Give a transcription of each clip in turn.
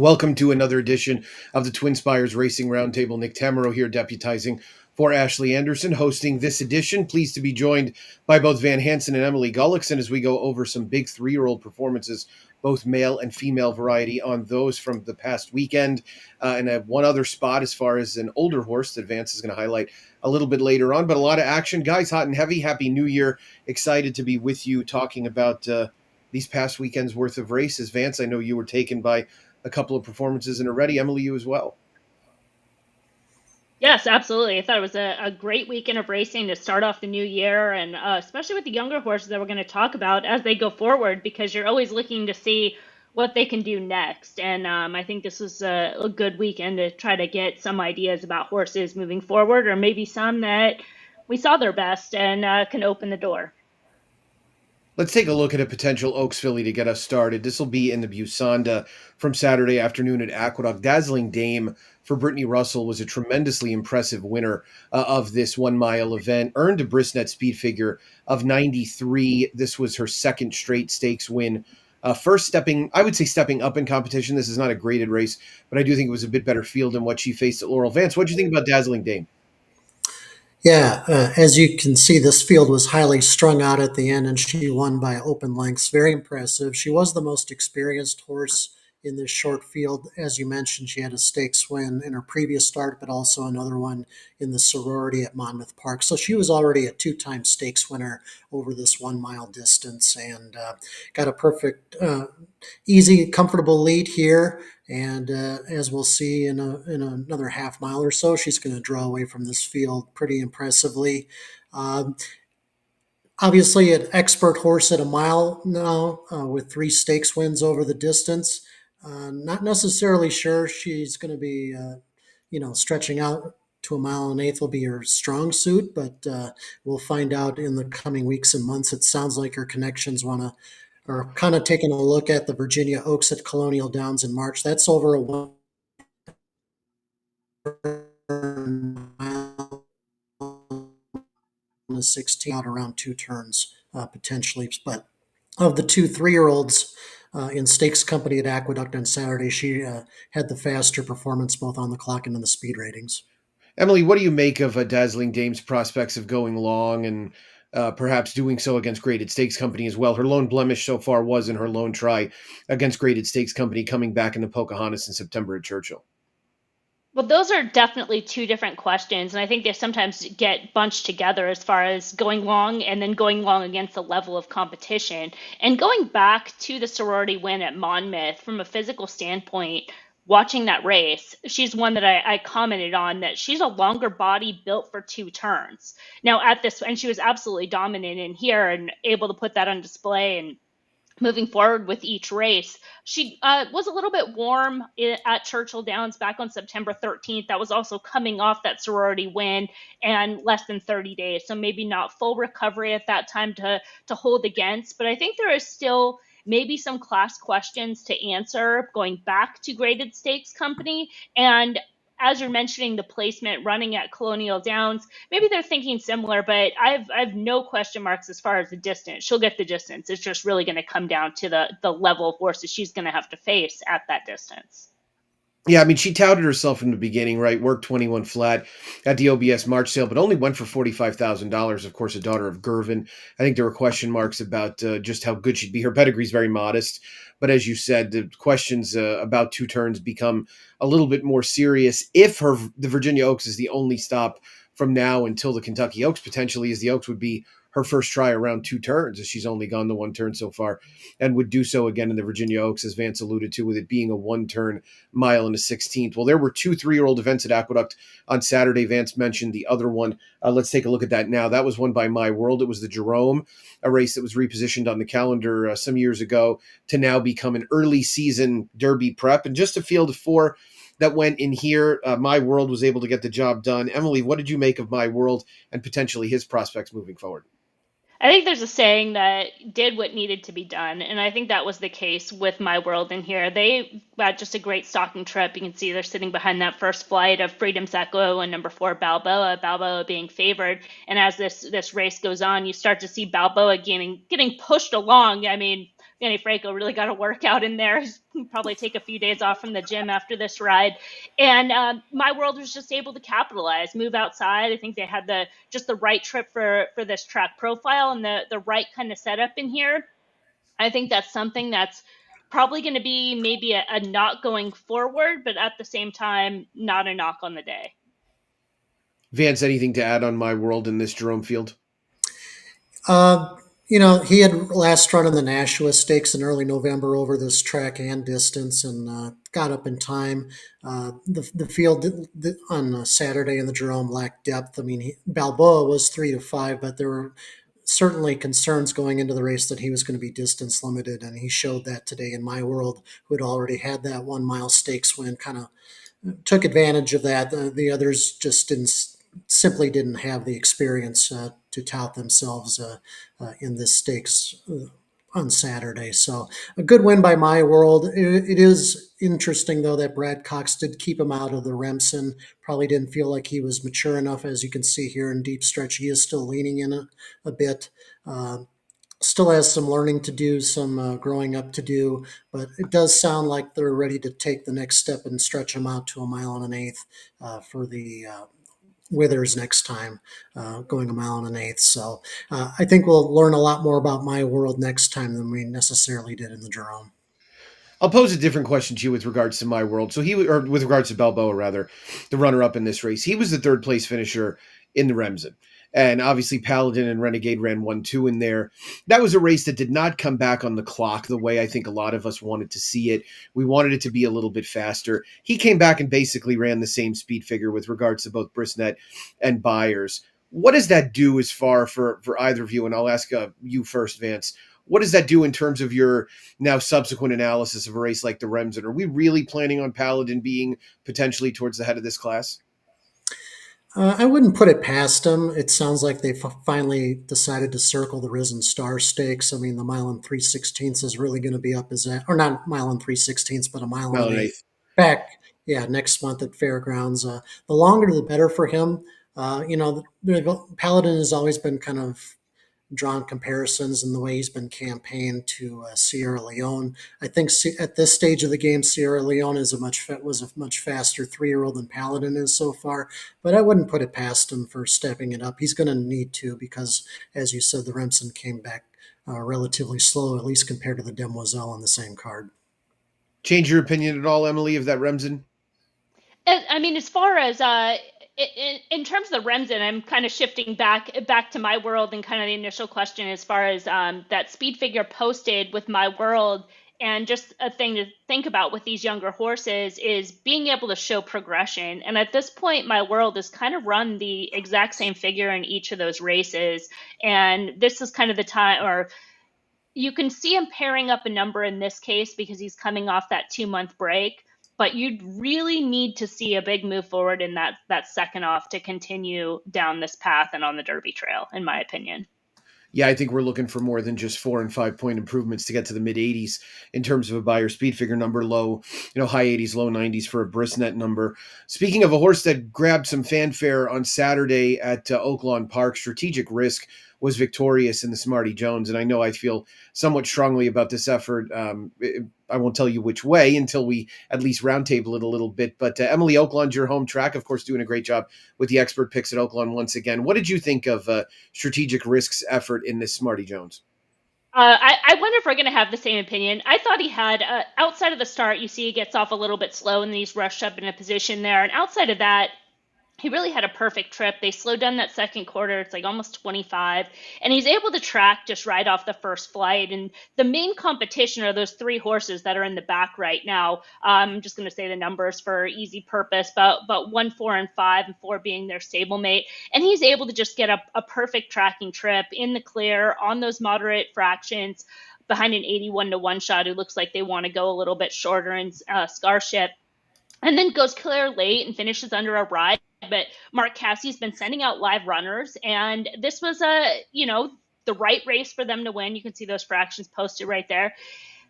Welcome to another edition of the Twinspires Racing Roundtable. Nick Tammaro here, deputizing for Ashley Anderson, hosting this edition. Pleased to be joined by both Vance Hanson and Emily Gullikson as we go over some big three-year-old performances, both male and female variety, on those from the past weekend. And I have one other spot as far as an older horse that Vance is going to highlight a little bit later on. But a lot of action. Guys, hot and heavy. Happy New Year. Excited to be with you talking about these past weekends worth of races. Vance, I know you were taken by a couple of performances in already. Emily, you as well. Yes, absolutely. I thought it was a great weekend of racing to start off the new year, and especially with the younger horses that we're going to talk about as they go forward, because you're always looking to see what they can do next. And I think this was a good weekend to try to get some ideas about horses moving forward, or maybe some that we saw their best and can open the door. Let's take a look at a potential Oaks filly to get us started. This will be in the Busanda from Saturday afternoon at Aqueduct. Dazzling Dame for Brittany Russell was a tremendously impressive winner of this 1 mile event. Earned a Brisnet speed figure of 93. This was her second straight stakes win. First stepping up in competition. This is not a graded race, but I do think it was a bit better field than what she faced at Laurel. Vance, what do you think about Dazzling Dame? Yeah, as you can see, this field was highly strung out at the end, and she won by open lengths. Very impressive. She was the most experienced horse in this short field. As you mentioned, she had a stakes win in her previous start, but also another one in the sorority at Monmouth Park. So she was already a two-time stakes winner over this 1 mile distance, and got a perfect, easy, comfortable lead here. And as we'll see in another half mile or so, she's going to draw away from this field pretty impressively. Um, Obviously, an expert horse at a mile now with 3 stakes wins over the distance. Not necessarily sure she's going to be, stretching out to a mile and eighth will be her strong suit, but we'll find out in the coming weeks and months. It sounds like her connections are kind of taking a look at the Virginia Oaks at Colonial Downs in March. That's over a 1 mile and a 16 out around 2 turns potentially. But of the 2 3-year-olds in stakes company at Aqueduct on Saturday, she had the faster performance both on the clock and in the speed ratings. Emily, what do you make of Dazzling Dame's prospects of going long and perhaps doing so against Graded Stakes Company as well? Her lone blemish so far was in her lone try against Graded Stakes Company, coming back in the Pocahontas in September at Churchill. Well, those are definitely two different questions, and I think they sometimes get bunched together as far as going long and then going long against the level of competition. And going back to the sorority win at Monmouth, from a physical standpoint, watching that race, she's one that I commented on, that she's a longer body built for 2 turns. Now at this, and she was absolutely dominant in here and able to put that on display. And moving forward with each race, she was a little bit warm at Churchill Downs back on September 13th. That was also coming off that sorority win and less than 30 days. So maybe not full recovery at that time to hold against. But I think there is still maybe some class questions to answer going back to Graded Stakes Company. And as you're mentioning the placement running at Colonial Downs, maybe they're thinking similar, but I've no question marks as far as the distance. She'll get the distance. It's just really going to come down to the level of horses she's going to have to face at that distance. Yeah, I mean, she touted herself in the beginning, right? Worked 21 flat at the OBS March sale, but only went for $45,000. Of course, a daughter of Gervin. I think there were question marks about just how good she'd be. Her pedigree's very modest, but as you said, the questions about 2 turns become a little bit more serious if the Virginia Oaks is the only stop from now until the Kentucky Oaks, potentially, as the Oaks would be her first try around 2 turns, as she's only gone the 1 turn so far, and would do so again in the Virginia Oaks, as Vance alluded to, with it being a 1-turn mile and a 16th. Well, there were 2 3-year-old events at Aqueduct on Saturday. Vance mentioned the other one. Let's take a look at that now. That was won by My World. It was the Jerome, a race that was repositioned on the calendar some years ago to now become an early season Derby prep. And just a field of 4 that went in here. My World was able to get the job done. Emily, what did you make of My World and potentially his prospects moving forward? I think there's a saying that did what needed to be done, and I think that was the case with My World in here. They had just a great stalking trip. You can see they're sitting behind that first flight of Freedom's Echo and number 4 Balboa being favored. And as this race goes on, you start to see Balboa getting pushed along. I mean, Danny Franco really got a workout in there. He's probably take a few days off from the gym after this ride. And My World was just able to capitalize, move outside. I think they had the right trip for this track profile and the right kind of setup in here. I think that's something that's probably going to be maybe a knock going forward, but at the same time, not a knock on the day. Vance, anything to add on My World in this Jerome field? Uh, he had last run in the Nashua Stakes in early November over this track and distance, and got up in time. The field on Saturday in the Jerome lacked depth. I mean, Balboa was 3-5, but there were certainly concerns going into the race that he was going to be distance limited, and he showed that today in My World, who had already had that 1 mile stakes win, kind of took advantage of that. The others just simply didn't have the experience to tout themselves in this stakes on Saturday. So a good win by My World. It is interesting, though, that Brad Cox did keep him out of the Remsen. Probably didn't feel like he was mature enough. As you can see here in deep stretch, he is still leaning in a bit. Still has some learning to do, some growing up to do, but it does sound like they're ready to take the next step and stretch him out to 1.125 for the Withers next time, going 1.125. So I think we'll learn a lot more about My World next time than we necessarily did in the Jerome. I'll pose a different question to you with regards to My World. So or with regards to Balboa, rather, the runner-up in this race. He was the third place finisher in the Remsen. And obviously Paladin and Renegade ran 1-2 in there. That was a race that did not come back on the clock the way I think a lot of us wanted to see it. We wanted it to be a little bit faster. He came back and basically ran the same speed figure with regards to both Brisnet and Byers. What does that do as far for either of you? And I'll ask you first, Vance. What does that do in terms of your now subsequent analysis of a race like the Remsen? Are we really planning on Paladin being potentially towards the head of this class? I wouldn't put it past them. It sounds like they finally decided to circle the Risen Star Stakes. I mean, the 1.316 is really going to be up as that, or not 1.316, but a mile Mile and and an an eighth eighth. back. Yeah, next month at Fairgrounds. The longer, the better for him. Paladin has always been kind of drawn comparisons in the way he's been campaigned to Sierra Leone. I think at this stage of the game, Sierra Leone was a much faster 3-year-old than Paladin is so far. But I wouldn't put it past him for stepping it up. He's going to need to because, as you said, the Remsen came back relatively slow, at least compared to the Demoiselle on the same card. Change your opinion at all, Emily, of that Remsen? I mean, as far as in terms of the Remsen, I'm kind of shifting back to My World and kind of the initial question as far as that speed figure posted with My World. And just a thing to think about with these younger horses is being able to show progression. And at this point, My World has kind of run the exact same figure in each of those races. And this is kind of the time, or you can see him pairing up a number in this case because he's coming off that 2-month break. But you'd really need to see a big move forward in that second off to continue down this path and on the Derby Trail, in my opinion. Yeah, I think we're looking for more than just 4 and 5 point improvements to get to the mid 80s in terms of a Beyer speed figure number, high 80s, low 90s for a Brisnet number. Speaking of a horse that grabbed some fanfare on Saturday at Oaklawn Park, Strategic Risk was victorious in the Smarty Jones. And I know I feel somewhat strongly about this effort. I won't tell you which way until we at least roundtable it a little bit. But Emily, Oaklawn's your home track, of course, doing a great job with the expert picks at Oaklawn once again. What did you think of Strategic Risk's effort in this Smarty Jones? I wonder if we're going to have the same opinion. I thought he had, outside of the start, you see he gets off a little bit slow and he's rushed up in a position there. And outside of that, he really had a perfect trip. They slowed down that second quarter. It's like almost 25. And he's able to track just right off the first flight. And the main competition are those 3 horses that are in the back right now. I'm just going to say the numbers for easy purpose, but 1, 4, and 5, and 4 being their stablemate. And he's able to just get a perfect tracking trip in the clear on those moderate fractions behind an 81 to 1 shot who looks like they want to go a little bit shorter in Scarship. And then goes clear late and finishes under a ride. But Mark Cassie's been sending out live runners, and this was the right race for them to win. You can see those fractions posted right there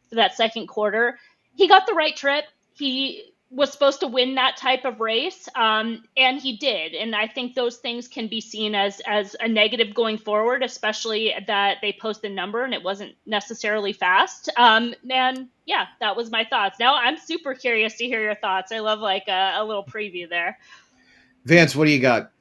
for that second quarter. He got the right trip. He was supposed to win that type of race, and he did. And I think those things can be seen as a negative going forward, especially that they post the number and it wasn't necessarily fast. And yeah, that was my thoughts. Now I'm super curious to hear your thoughts. I love like a little preview there. Vance, what do you got?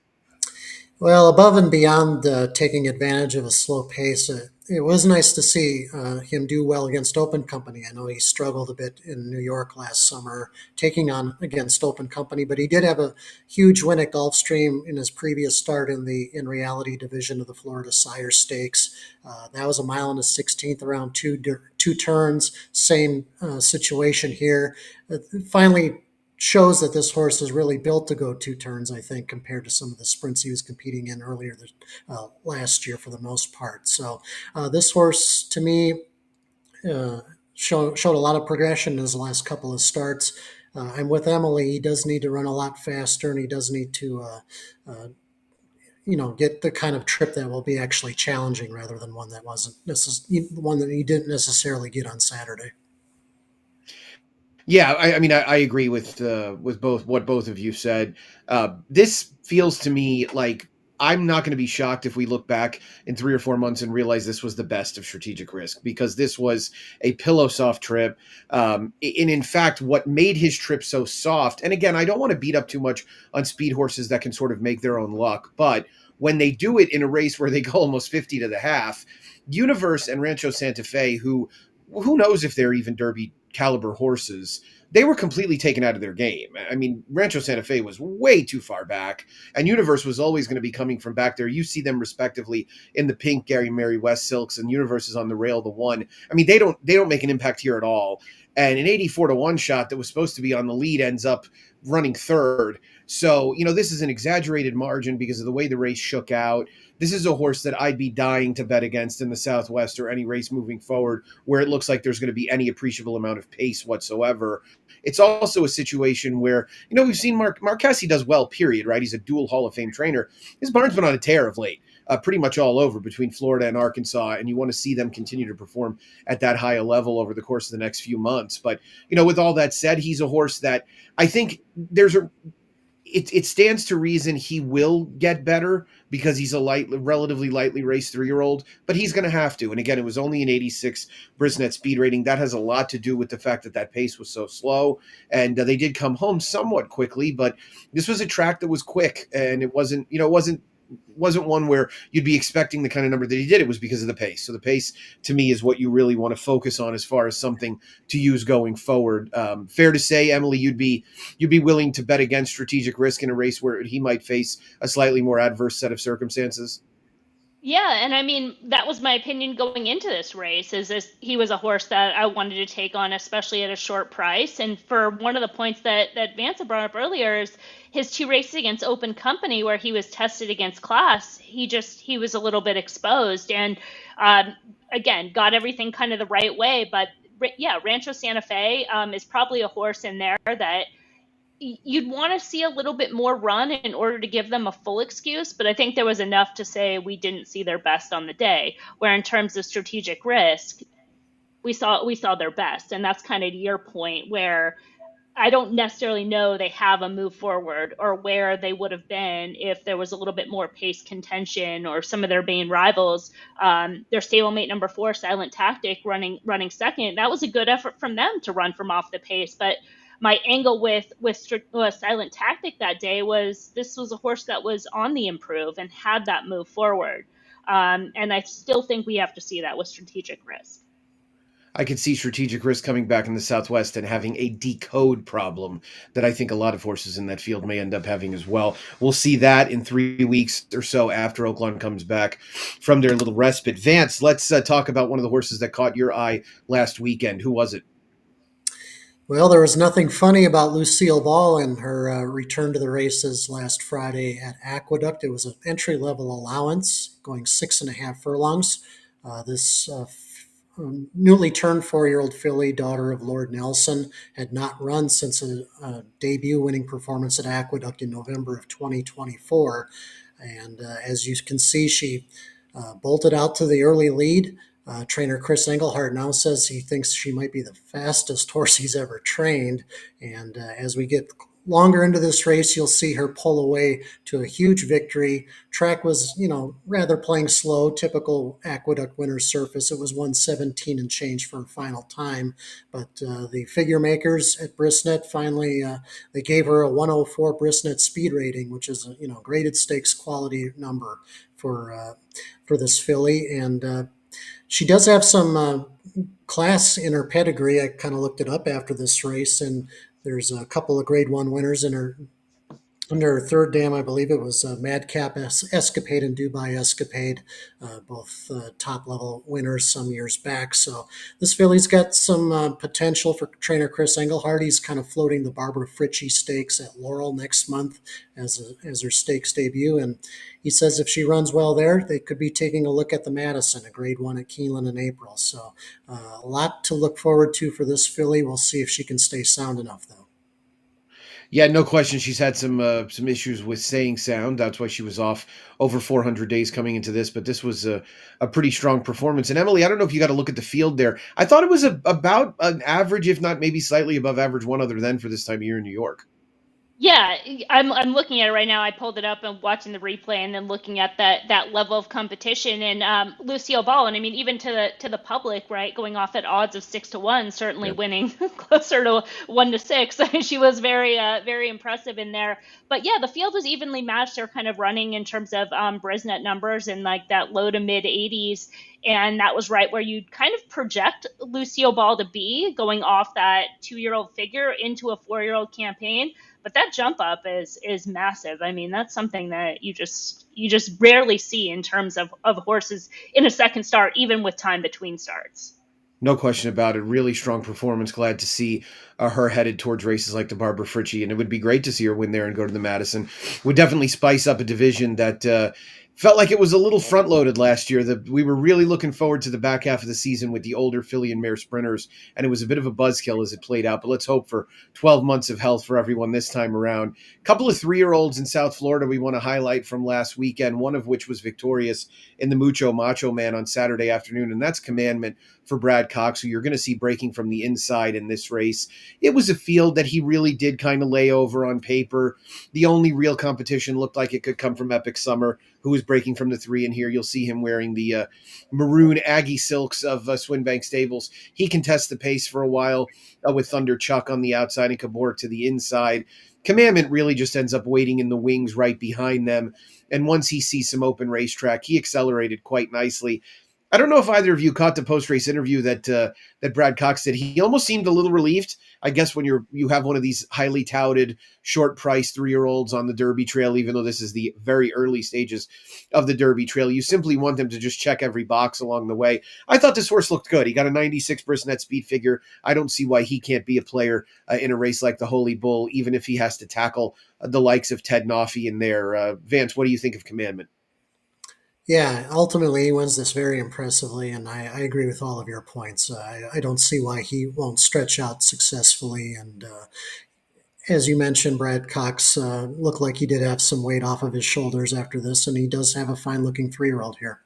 Well, above and beyond taking advantage of a slow pace, it was nice to see him do well against Open Company. I know he struggled a bit in New York last summer taking on against Open Company, but he did have a huge win at Gulfstream in his previous start in the in reality division of the Florida Sire Stakes. That was a mile and a 16th around two turns. Same situation here. Finally shows that this horse is really built to go two turns, I think, compared to some of the sprints he was competing in earlier last year for the most part. So this horse, to me, showed a lot of progression in his last couple of starts. I'm with Emily. He does need to run a lot faster, and he does need to, get the kind of trip that will be actually challenging rather than one that wasn't one that he didn't necessarily get on Saturday. Yeah, I mean, I agree with both what both of you said. This feels to me like I'm not going to be shocked if we look back in 3 or 4 months and realize this was the best of strategic risk, because this was a pillow soft trip. And in fact, what made his trip so soft, and again, I don't want to beat up too much on speed horses that can sort of make their own luck, but when they do it in a race where they go almost 50 to the half, Universe and Rancho Santa Fe, who knows if they're even Derby caliber horses, they were completely taken out of their game. I mean, Rancho Santa Fe was way too far back, and Universe was always going to be coming from back there. You see them respectively in the pink Gary Mary West silks, and Universe is on the rail, the one. I mean, they don't make an impact here at all. And an 84-1 shot that was supposed to be on the lead ends up running third. So, this is an exaggerated margin because of the way the race shook out. This is a horse that I'd be dying to bet against in the Southwest or any race moving forward where it looks like there's going to be any appreciable amount of pace whatsoever. It's also a situation where, we've seen Marquesi does well, period, right? He's a dual Hall of Fame trainer. His barn's been on a tear of late, pretty much all over between Florida and Arkansas, and you want to see them continue to perform at that high a level over the course of the next few months. But, with all that said, he's a horse that I think it stands to reason he will get better because he's a relatively lightly raced 3-year-old, but he's going to have to. And again, it was only an 86 Brisnet speed rating. That has a lot to do with the fact that pace was so slow, and they did come home somewhat quickly, but this was a track that was quick, and it wasn't one where you'd be expecting the kind of number that he did. It was because of the pace. So the pace, to me, is what you really want to focus on as far as something to use going forward. Fair to say, Emily, you'd be willing to bet against strategic risk in a race where he might face a slightly more adverse set of circumstances? Yeah, and I mean that was my opinion going into this race. Is this he was a horse that I wanted to take on, especially at a short price. And for one of the points that Vance had brought up earlier is his two races against Open Company, where he was tested against class. He was a little bit exposed, and again got everything kind of the right way. But yeah, Rancho Santa Fe is probably a horse in there that you'd want to see a little bit more run in order to give them a full excuse, but I think there was enough to say we didn't see their best on the day, where in terms of strategic risk, we saw their best. And that's kind of your point, where I don't necessarily know they have a move forward or where they would have been if there was a little bit more pace contention or some of their main rivals. Their stablemate number 4, Silent Tactic, running second. That was a good effort from them to run from off the pace, but my angle with Silent Tactic that day was this was a horse that was on the improve and had that move forward. And I still think we have to see that with strategic risk. I could see strategic risk coming back in the Southwest and having a decode problem that I think a lot of horses in that field may end up having as well. We'll see that in 3 weeks or so after Oaklawn comes back from their little respite. Vance, let's talk about one of the horses that caught your eye last weekend. Who was it? Well, there was nothing funny about Lucille Ball and her return to the races last Friday at Aqueduct. It was an entry-level allowance going 6.5 furlongs. This newly turned 4-year-old filly, daughter of Lord Nelson, had not run since a debut winning performance at Aqueduct in November of 2024. And as you can see, she bolted out to the early lead. Trainer Chris Engelhardt now says he thinks she might be the fastest horse he's ever trained. And as we get longer into this race, you'll see her pull away to a huge victory. Track was, rather playing slow, typical Aqueduct winner's surface. It was 117 and change for a final time. But the figure makers at Brisnet finally, they gave her a 104 Brisnet speed rating, which is a, graded stakes quality number for this filly. And she does have some class in her pedigree. I kind of looked it up after this race, and there's a couple of Grade One winners in her under her third dam. I believe it was Madcap Escapade and Dubai Escapade, both top level winners some years back. So this filly's got some potential for trainer Chris Engelhardt. He's kind of floating the Barbara Fritchie Stakes at Laurel next month as her stakes debut. And he says if she runs well there, they could be taking a look at the Madison, a Grade One at Keeneland in April. So a lot to look forward to for this filly. We'll see if she can stay sound enough, though. Yeah, no question. She's had some issues with staying sound. That's why she was off over 400 days coming into this. But this was a pretty strong performance. And Emily, I don't know if you got to look at the field there. I thought it was about an average, if not maybe slightly above average, one other than for this time of year in New York. Yeah, I'm looking at it right now. I pulled it up and watching the replay, and then looking at that level of competition. And Lucille Ball, and I mean, even to the public, right, going off at odds of 6-1, certainly Yeah. winning closer to 1-6. She was very impressive in there. But yeah, the field was evenly matched. They're kind of running in terms of Brisnet numbers in like that low to mid 80s. And that was right where you'd kind of project Lucille Ball to be going off that 2-year-old figure into a 4-year-old campaign. But that jump up is massive. I mean, that's something that you just rarely see in terms of horses in a second start, even with time between starts. No question about it. Really strong performance. Glad to see her headed towards races like the Barbara Fritchie, and it would be great to see her win there and go to the Madison. Would definitely spice up a division that felt like it was a little front loaded last year. That we were really looking forward to the back half of the season with the older filly and mare sprinters, and it was a bit of a buzzkill as it played out. But let's hope for 12 months of health for everyone this time around. A couple of 3-year-olds in South Florida we want to highlight from last weekend. One of which was victorious in the Mucho Macho Man on Saturday afternoon, and that's Commandment for Brad Cox, who you're going to see breaking from the inside in this race. It was a field that he really did kind of lay over on paper. The only real competition looked like it could come from Epic Summer, who was breaking from the 3. And here you'll see him wearing the maroon Aggie silks of Swinbank Stables. He contests the pace for a while with Thunder Chuck on the outside and Cabor to the inside. Commandment really just ends up waiting in the wings right behind them. And once he sees some open racetrack, he accelerated quite nicely. I don't know if either of you caught the post-race interview that Brad Cox did. He almost seemed a little relieved. I guess when you have one of these highly touted, short-priced 3-year-olds on the Derby Trail, even though this is the very early stages of the Derby Trail, you simply want them to just check every box along the way. I thought this horse looked good. He got a 96 Brisnet speed figure. I don't see why he can't be a player in a race like the Holy Bull, even if he has to tackle the likes of Ted Noffey in there. Vance, what do you think of Commandment? Yeah, ultimately he wins this very impressively, and I agree with all of your points. I don't see why he won't stretch out successfully. And as you mentioned, Brad Cox looked like he did have some weight off of his shoulders after this, and he does have a fine-looking 3-year-old here.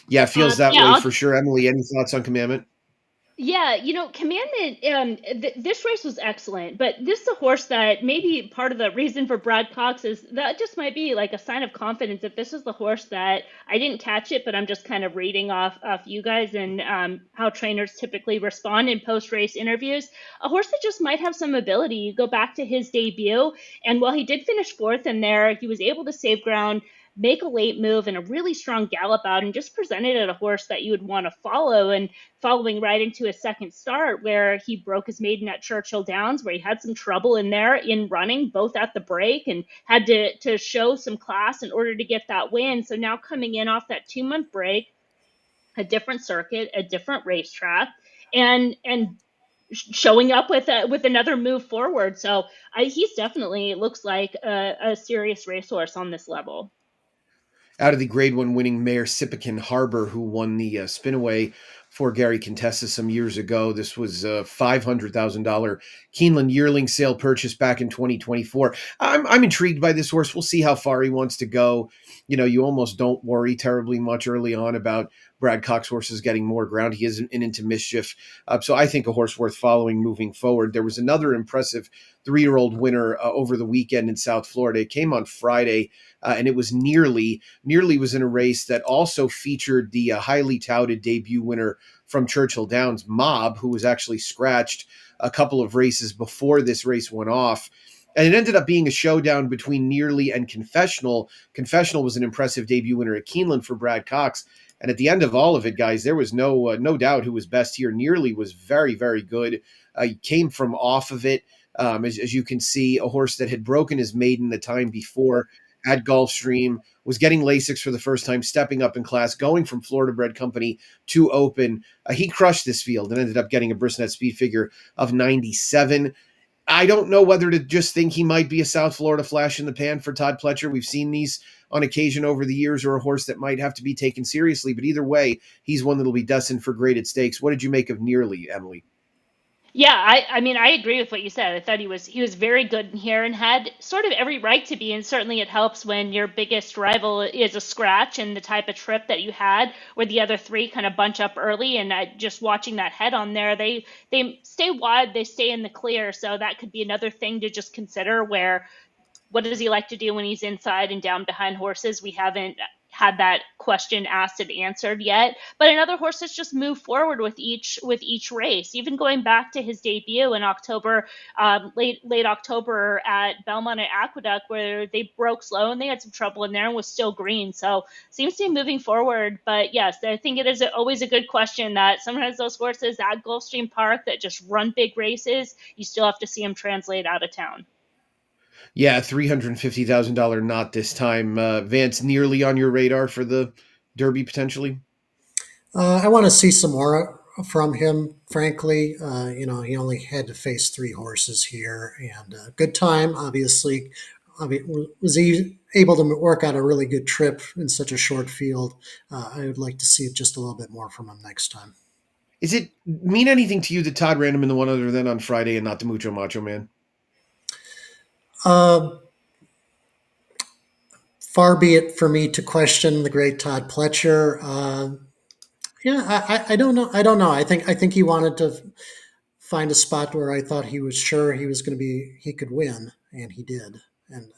Yeah, it feels that Yeah, way for sure. Emily, any thoughts on Commandment? Yeah, Commandment, this race was excellent, but this is a horse that maybe part of the reason for Brad Cox is that just might be like a sign of confidence that this is the horse that I didn't catch it, but I'm just kind of reading off you guys and how trainers typically respond in post-race interviews. A horse that just might have some ability. You go back to his debut, and while he did finish 4th in there, he was able to save ground, make a late move and a really strong gallop out, and just presented it a horse that you would want to follow. And following right into his second start where he broke his maiden at Churchill Downs, where he had some trouble in there in running, both at the break, and had to show some class in order to get that win. So now coming in off that 2-month break, a different circuit, a different racetrack, and showing up with another move forward. So he's definitely looks like a serious racehorse on this level. out of the Grade 1 winning mare Sipican Harbor, who won the Spinaway for Gary Contessa some years ago. This was a $500,000 Keeneland yearling sale purchase back in 2024. I'm intrigued by this horse. We'll see how far he wants to go. You know, you almost don't worry terribly much early on about Brad Cox horses getting more ground. He isn't into mischief. So I think a horse worth following moving forward. There was another impressive 3-year-old winner over the weekend in South Florida. It came on Friday, and it was Nearly. Nearly was in a race that also featured the highly touted debut winner from Churchill Downs, Mob, who was actually scratched a couple of races before this race went off. And it ended up being a showdown between Nearly and Confessional. Confessional was an impressive debut winner at Keeneland for Brad Cox. And at the end of all of it, guys, there was no doubt who was best here. Nearly was very, very good. He came from off of it. As you can see, a horse that had broken his maiden the time before at Gulfstream, was getting Lasix for the first time, stepping up in class, going from Florida Bred Company to Open. He crushed this field and ended up getting a Brisnet speed figure of 97. I don't know whether to just think he might be a South Florida flash in the pan for Todd Pletcher. We've seen these on occasion over the years, or a horse that might have to be taken seriously. But either way, he's one that will be destined for graded stakes. What did you make of Nearly, Emily? Yeah, I mean, I agree with what you said. I thought he was very good in here and had sort of every right to be. And certainly it helps when your biggest rival is a scratch, and the type of trip that you had where the other three kind of bunch up early. And just watching that head on there, they stay wide, they stay in the clear. So that could be another thing to just consider, where what does he like to do when he's inside and down behind horses? We haven't had that question asked and answered yet. But another horse that's just moved forward with each race, even going back to his debut in October, late October at Belmont and Aqueduct, where they broke slow and they had some trouble in there and was still green. So seems to be moving forward. But yes, I think it is always a good question that sometimes those horses at Gulfstream Park that just run big races, you still have to see them translate out of town. Yeah, $350,000 not this time. Vance, Nearly on your radar for the Derby potentially? I want to see some more from him, frankly. He only had to face 3 horses here, and good time, obviously. Was he able to work out a really good trip in such a short field? I would like to see just a little bit more from him next time. Is it mean anything to you that Todd ran him in the one other than on Friday and not the Mucho Macho Man? Uh, Far be it for me to question the great Todd Pletcher. I don't know. I don't know. I think he wanted to find a spot where I thought he was sure he could win, and he did. And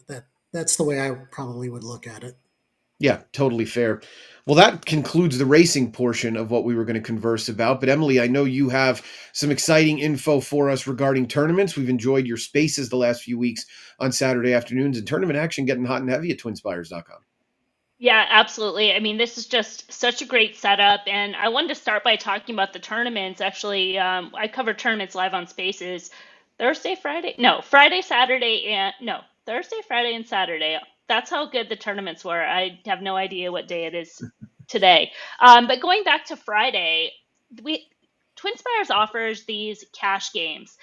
that's the way I probably would look at it. Yeah, totally fair. Well, that concludes the racing portion of what we were going to converse about. But Emily, I know you have some exciting info for us regarding tournaments. We've enjoyed your spaces the last few weeks on Saturday afternoons, and tournament action getting hot and heavy at twinspires.com. Yeah, absolutely. I mean, this is just such a great setup. And I wanted to start by talking about the tournaments. Actually, I covered tournaments live on Spaces Thursday, Friday. No, Friday, Saturday, and no, Thursday, Friday, and Saturday. That's how good the tournaments were. I have no idea what day it is today. But going back to Friday, we TwinSpires offers these cash games,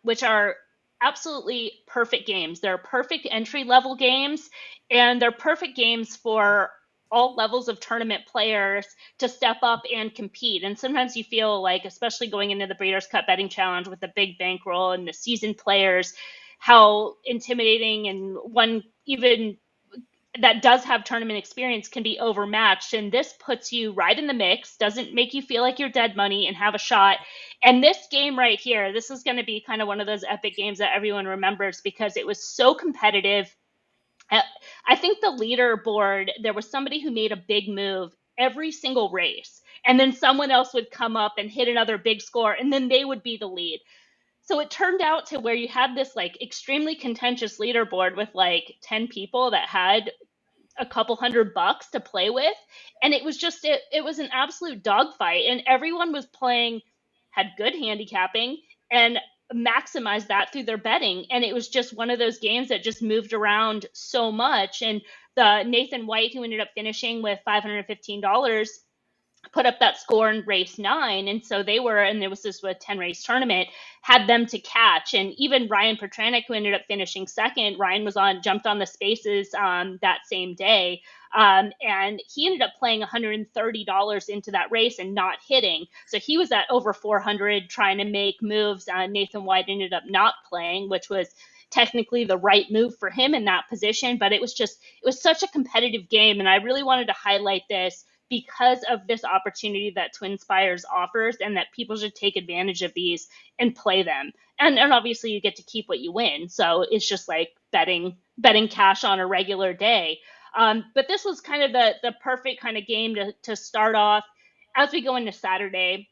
which are absolutely perfect games. They're perfect entry level games, and they're perfect games for all levels of tournament players to step up and compete. And sometimes you feel like, especially going into the Breeders' Cup Betting Challenge with the big bankroll and the seasoned players, how intimidating and one even that does have tournament experience can be overmatched. And this puts you right in the mix, doesn't make you feel like you're dead money and have a shot. And this game right here, this is going to be kind of one of those epic games that everyone remembers because it was so competitive. I think the leaderboard, there was somebody who made a big move every single race. And then someone else would come up and hit another big score, and then they would be the lead. So it turned out to where you had this like extremely contentious leaderboard with like 10 people that had a couple $100 to play with, and it was just it was an absolute dogfight, and everyone was playing, had good handicapping and maximized that through their betting, and it was just one of those games that just moved around so much. And the Nathan White, who ended up finishing with $515, put up that score in race 9, and so they were, and there was this 10 race tournament, had them to catch. And even Ryan Petranek, who ended up finishing second, Ryan was jumped on the spaces that same day, and he ended up playing $130 into that race and not hitting, so he was at over 400 trying to make moves. Nathan White ended up not playing, which was technically the right move for him in that position, but it was such a competitive game, and I really wanted to highlight this because of this opportunity that twinspires offers, and that people should take advantage of these and play them. And obviously you get to keep what you win, so it's just like betting cash on a regular day. But this was kind of the perfect kind of game to start off as we go into Saturday,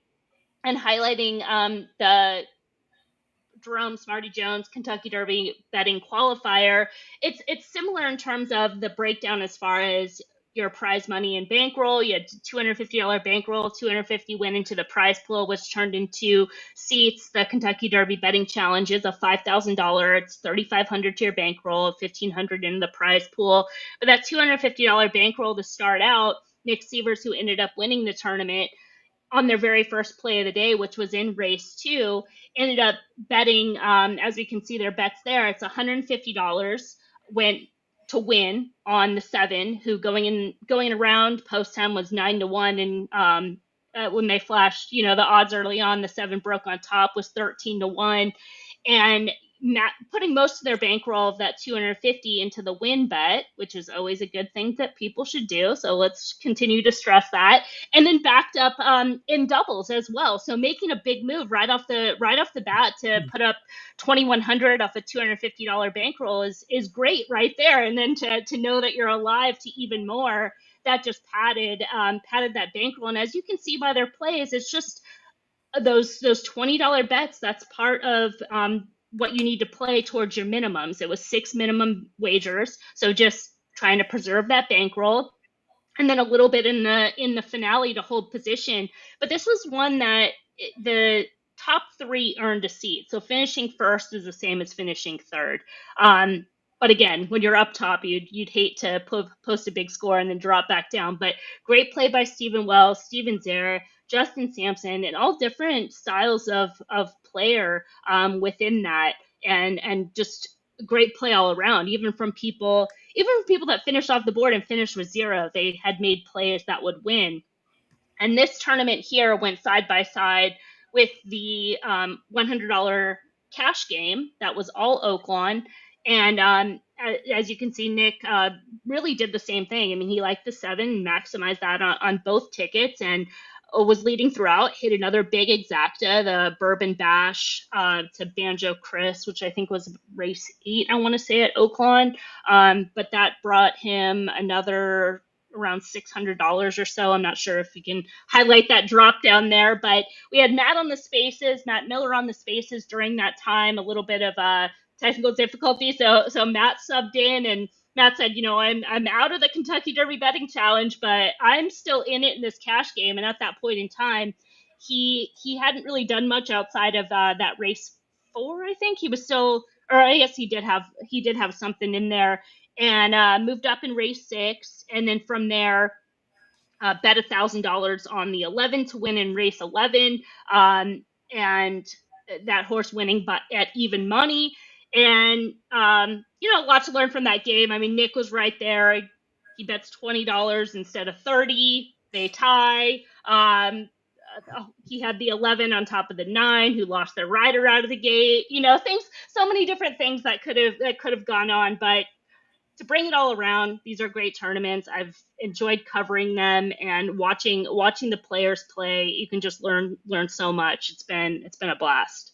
and highlighting the Jerome Smarty Jones Kentucky Derby betting qualifier. It's similar in terms of the breakdown as far as your prize money and bankroll. You had $250 bankroll, $250 went into the prize pool, which turned into seats. The Kentucky Derby betting challenge is a $5,000. It's $3,500 to your bankroll, $1,500 in the prize pool. But that $250 bankroll to start out, Nick Sievers, who ended up winning the tournament on their very first play of the day, which was in race 2, ended up betting, as we can see their bets there, it's $150 went to win on the 7, who going around post time was 9-1, and when they flashed, the odds early on, the 7 broke on top, was 13-1, and putting most of their bankroll of that 250 into the win bet, which is always a good thing that people should do. So let's continue to stress that. And then backed up in doubles as well. So making a big move right off the bat to put up 2,100 off a $250 bankroll is great right there. And then to know that you're alive to even more, that just padded that bankroll. And as you can see by their plays, it's just those $20 bets. That's part of what you need to play towards your minimums. It was 6 minimum wagers, so just trying to preserve that bankroll, and then a little bit in the finale to hold position. But this was one that the top 3 earned a seat, so finishing first is the same as finishing third. But again, when you're up top, you'd hate to post a big score and then drop back down. But great play by Stephen Wells, Steven Zare, Justin Sampson, and all different styles of player within that, and just great play all around. Even from people that finished off the board and finished with 0, they had made plays that would win. And this tournament here went side by side with the $100 cash game that was all Oaklawn. And as you can see, Nick really did the same thing. I mean, he liked the 7, maximized that on both tickets, and was leading throughout. Hit another big exacta, the Bourbon Bash to Banjo Chris, which I think was race 8, I want to say, at Oaklawn. But that brought him another around $600 or so. I'm not sure if you can highlight that drop down there, but we had Matt Miller on the spaces during that time, a little bit of technical difficulty. So Matt subbed in, and Matt said, I'm out of the Kentucky Derby betting challenge, but I'm still in it in this cash game. And at that point in time, he hadn't really done much outside of that race 4. I think he was still, or I guess he did have something in there, and moved up in race 6. And then from there, bet $1,000 on the 11 to win in race 11. And that horse winning but at even money. And, lots to learn from that game. I mean, Nick was right there. He bets $20 instead of 30. They tie. He had the 11 on top of the 9, who lost their rider out of the gate. So many different things that could have gone on. But to bring it all around, these are great tournaments. I've enjoyed covering them and watching the players play. You can just learn so much. It's been a blast.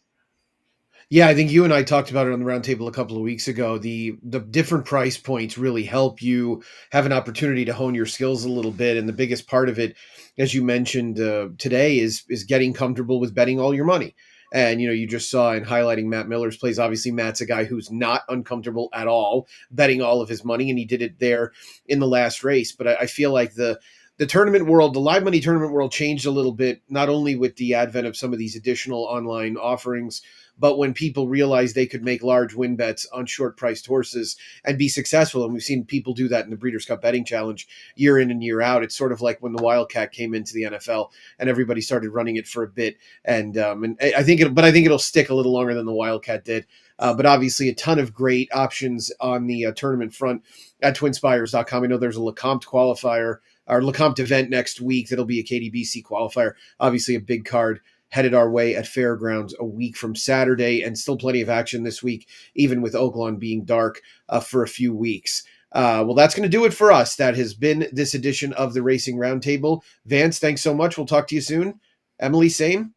Yeah, I think you and I talked about it on the roundtable a couple of weeks ago. The different price points really help you have an opportunity to hone your skills a little bit, and the biggest part of it, as you mentioned today, is getting comfortable with betting all your money. And you just saw in highlighting Matt Miller's plays. Obviously, Matt's a guy who's not uncomfortable at all betting all of his money, and he did it there in the last race. But I feel like the the tournament world, the live money tournament world changed a little bit, not only with the advent of some of these additional online offerings, but when people realized they could make large win bets on short priced horses and be successful. And we've seen people do that in the Breeders' Cup Betting Challenge year in and year out. It's sort of like when the Wildcat came into the NFL and everybody started running it for a bit. And I think it'll stick a little longer than the Wildcat did. But obviously a ton of great options on the tournament front at twinspires.com. I know there's a Lecomte qualifier, our Lecomte event next week. That'll be a KDBC qualifier. Obviously a big card headed our way at Fairgrounds a week from Saturday, and still plenty of action this week, even with Oaklawn being dark for a few weeks. Well, that's going to do it for us. That has been this edition of the Racing Roundtable. Vance, thanks so much. We'll talk to you soon. Emily, same?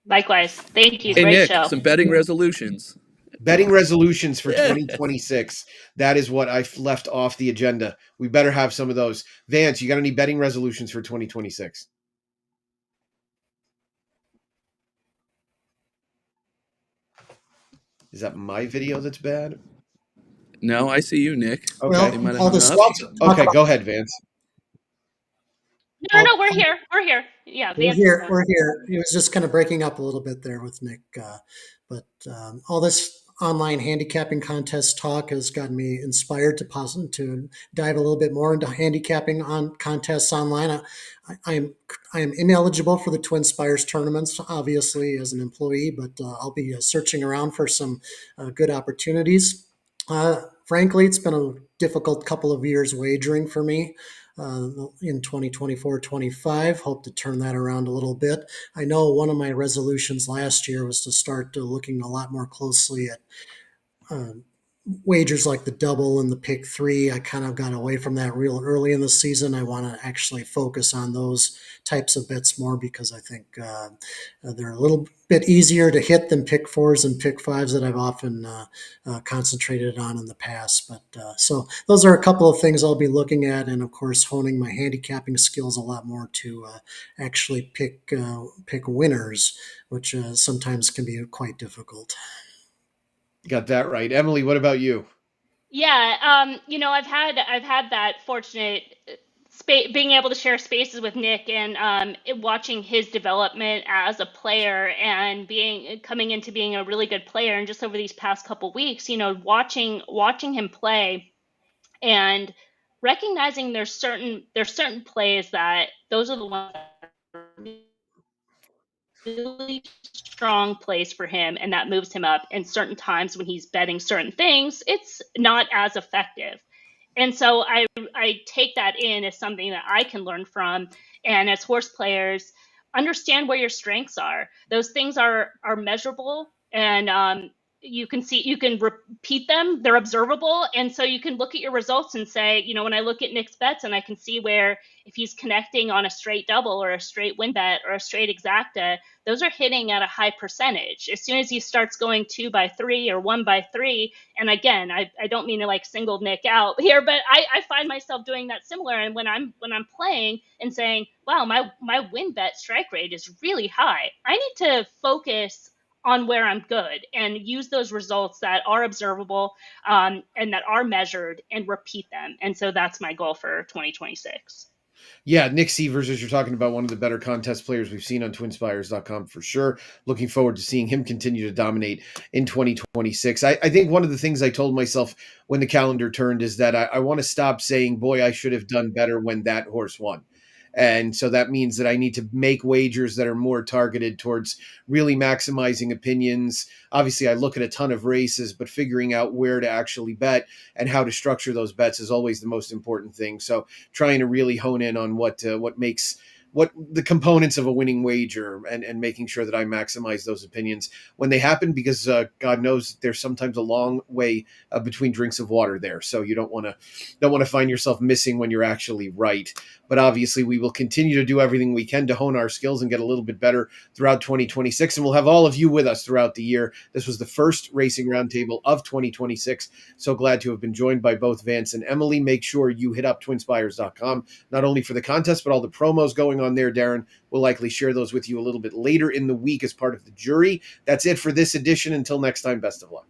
Likewise. Thank you. Hey, Great Nick, show. some betting resolutions. Betting resolutions for 2026. That is what I left off the agenda. We better have some of those. Vance, you got any betting resolutions for 2026? Is that my video that's bad? No, I see you, Nick. Okay. Well, all this Okay, go ahead, Vance. No, we're here. We're here. Yeah, We're Vance here. is on. We're here. It was just kind of breaking up a little bit there with Nick, but all this online handicapping contest talk has gotten me inspired to dive a little bit more into handicapping on contests online. I am ineligible for the TwinSpires tournaments, obviously, as an employee, but I'll be searching around for some good opportunities. Frankly, it's been a difficult couple of years wagering for me. In 2024-25, hope to turn that around a little bit. I know one of my resolutions last year was to start looking a lot more closely at wagers like the double and the pick three. I kind of got away from that real early in the season. I want to actually focus on those types of bets more because I think they're a little bit easier to hit than pick fours and pick fives that I've often concentrated on in the past. But so those are a couple of things I'll be looking at, and of course honing my handicapping skills a lot more to actually pick winners, which sometimes can be quite difficult. Got that right. Emily, what about you? Yeah, I've had that fortunate being able to share spaces with Nick and watching his development as a player and coming into being a really good player. And just over these past couple weeks, watching him play and recognizing there's certain plays that those are the ones that are really strong place for him, and that moves him up. And certain times when he's betting certain things, it's not as effective. And so I take that in as something that I can learn from. And as horse players, understand where your strengths are. Those things are measurable, and you can repeat them. They're observable. And so you can look at your results and say, when I look at Nick's bets and I can see where if he's connecting on a straight double or a straight win bet or a straight exacta, those are hitting at a high percentage. As soon as he starts going 2x3 or 1x3, and again, I don't mean to like single Nick out here, but I find myself doing that similar. And when I'm playing and saying, wow, my win bet strike rate is really high, I need to focus on where I'm good and use those results that are observable and that are measured and repeat them. And so that's my goal for 2026. Yeah, Nick Sievers, as you're talking about, one of the better contest players we've seen on twinspires.com for sure. Looking forward to seeing him continue to dominate in 2026. I think one of the things I told myself when the calendar turned is that I want to stop saying, boy, I should have done better when that horse won. And so that means that I need to make wagers that are more targeted towards really maximizing opinions. Obviously, I look at a ton of races, but figuring out where to actually bet and how to structure those bets is always the most important thing. So trying to really hone in on what the components of a winning wager and making sure that I maximize those opinions when they happen, because God knows there's sometimes a long way between drinks of water there. So you don't want to find yourself missing when you're actually right. But obviously we will continue to do everything we can to hone our skills and get a little bit better throughout 2026. And we'll have all of you with us throughout the year. This was the first Racing Roundtable of 2026. So glad to have been joined by both Vance and Emily. Make sure you hit up twinspires.com, not only for the contest, but all the promos going on there. Darren will likely share those with you a little bit later in the week as part of the jury. That's it for this edition. Until next time, best of luck.